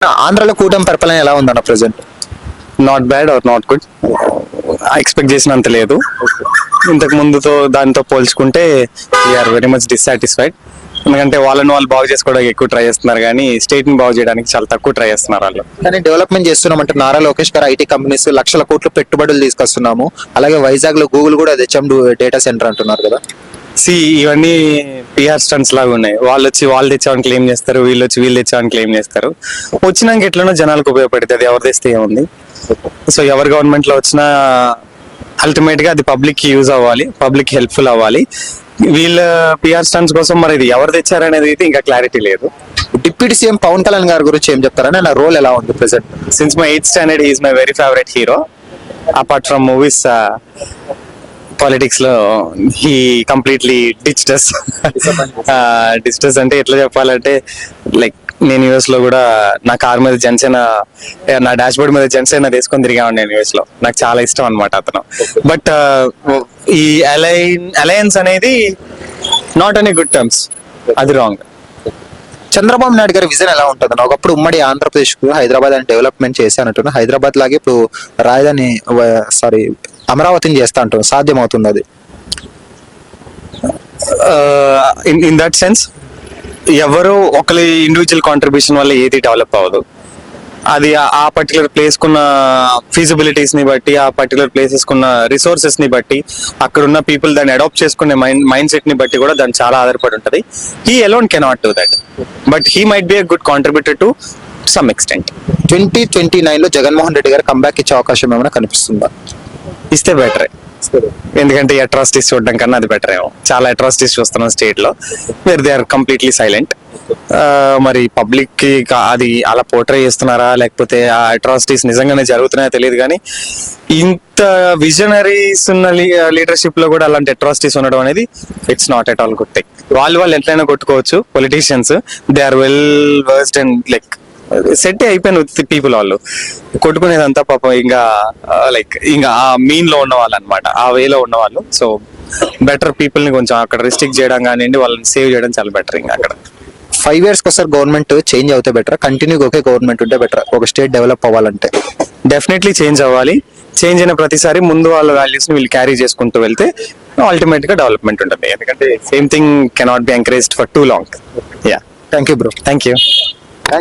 ఆంధ్రాలో కూటమి పరిపాలన ఎలా ఉందన్న present? Not bad or not good, expect చేసినంత లేదు. ఇంతకు ముందుతో దాంతో పోల్చుకుంటే వీఆర్ వెరీ మచ్ డిస్సాటిస్ఫైడ్. ఎందుకంటే వాళ్ళని వాళ్ళు బాగు చేసుకోవడానికి ఎక్కువ ట్రై చేస్తున్నారు, కానీ స్టేట్ ని బాగు చేయడానికి చాలా తక్కువ ట్రై చేస్తున్నారు వాళ్ళు. కానీ డెవలప్మెంట్ చేస్తున్నామంటే నారా లోకేష్ గారు ఐటీ కంపెనీస్ లక్షల కోట్లు పెట్టుబడులు తీసుకొస్తున్నాము. అలాగే వైజాగ్ లో గూగుల్ కూడా తెచ్చాం డేటా సెంటర్ అంటున్నారు కదా. ఇవన్నీ పిఆర్ స్టంట్స్ లాగా ఉన్నాయి. వాళ్ళు తెచ్చామని క్లెయిమ్ చేస్తారు, వీళ్ళు తెచ్చామని క్లెయిమ్ చేస్తారు. వచ్చినాక ఎట్లనో జనాలకు ఉపయోగపడుతుంది, అది ఎవరు తెస్తే ఏముంది. సో ఎవరు గవర్నమెంట్ లో వచ్చినా అల్టిమేట్ గా అది పబ్లిక్ కి యూజ్ అవ్వాలి, పబ్లిక్ హెల్ప్ఫుల్ అవ్వాలి. వీళ్ళ పిఆర్ స్టంట్స్ కోసం మరి ఇది ఎవరు తెచ్చారనేది అయితే ఇంకా క్లారిటీ లేదు. డిప్యూటీ సీఎం పవన్ కళ్యాణ్ గారి గురించి ఏం చెప్తారని, నా రోల్ ఎలా ఉంది present? Since my 8th standard he is my very favourite hero. Apart from movies, politics లో హీ కంప్లీట్లీ డిస్టస్ అంటే ఎట్లా చెప్పాలంటే, లైక్ నేను యూఎస్ లో కూడా నా కార్ మీద జనసేన, నా డాష్ బోర్డ్ మీద జనసేన తీసుకొని తిరిగాను నేను యూఎస్ లో. నాకు చాలా ఇష్టం అనమాట అతను. బట్ ఈ అలయన్స్ అనేది నాట్ అన్ గుడ్ టర్మ్స్, అది రాంగ్. చంద్రబాబు నాయుడు గారి విజన్ ఎలా ఉంటుంది? ఒకప్పుడు ఉమ్మడి ఆంధ్రప్రదేశ్ కు హైదరాబాద్ అని డెవలప్మెంట్ చేశానంటున్నా, హైదరాబాద్ లాగే ఇప్పుడు రాజధాని అమరావతిని చేస్తా అంటున్నా, సాధ్యం అవుతుంది అది? ఇన్ దట్ సెన్స్ ఎవరు ఒకరి ఇండివిజువల్ కాంట్రిబ్యూషన్ వల్ల ఏది డెవలప్ అవ్వదు. అది ఆ పర్టికులర్ ప్లేస్ కున్న ఫీజిబిలిటీస్ ని బట్టి, ఆ పర్టికులర్ ప్లేసెస్ కున్న రిసోర్సెస్ ని బట్టి, అక్కడ ఉన్న పీపుల్ దాన్ని అడాప్ట్ చేసుకునే మైండ్ సెట్ ని బట్టి కూడా దాన్ని చాలా ఆధారపడి ఉంటుంది. He alone cannot do that, but he might be a good contributor to some extent. 2029 లో జగన్మోహన్ రెడ్డి గారు కంబ్యాక్ ఇచ్చే అవకాశం ఏమైనా కనిపిస్తుందా? ఇస్తే బెటరే, ఎందుకంటే ఈ అట్రాసిటీస్ చూడడం కన్నా అది బెటర్ ఏమో. చాలా అట్రాసిటీస్ చూస్తున్నాం స్టేట్ లో, where they are completely silent. మరి పబ్లిక్ కి అది అలా పోర్ట్రే చేస్తున్నారా, లేకపోతే ఆ అట్రాసిటీస్ నిజంగానే జరుగుతున్నాయో తెలియదు. కానీ ఇంత విజనరీస్ ఉన్న లీడర్షిప్ లో కూడా అలాంటి అట్రాసిటీస్ ఉండడం అనేది it's not at all good thing. వాళ్ళు ఎట్లయినా కొట్టుకోవచ్చు, politicians they are well versed and like set అయిపోయిన పీపుల్. వాళ్ళు కొట్టుకునేదంతా పాపం ఇంకా ఇంకా ఆ మీన్ లో ఉన్న వాళ్ళు అనమాట, ఆ వేలో ఉన్న వాళ్ళు. సో బెటర్ పీపుల్ ని కొంచెం అక్కడ రిస్ట్రిక్ట్ చేయడం కానివ్వండి, వాళ్ళని సేవ్ చేయడం చాలా బెటర్. ఇంకా అక్కడ 5 years ఒకసారి గవర్నమెంట్ చేంజ్ అవుతే బెటర్, కంటిన్యూగా ఒకే గవర్నమెంట్ ఉంటే బెటర్ ఒక స్టేట్ డెవలప్ అవ్వాలంటే? డెఫినెట్లీ చేంజ్ అవ్వాలి. చేంజ్ అయిన ప్రతిసారి ముందు వాళ్ళ వాల్యూస్ ని వీళ్ళు క్యారీ చేసుకుంటూ వెళ్తే అల్టిమేట్ గా డెవలప్మెంట్ ఉంటుంది. ఎందుకంటే same thing cannot be encouraged for two long. Yeah, thank you bro. Thank you.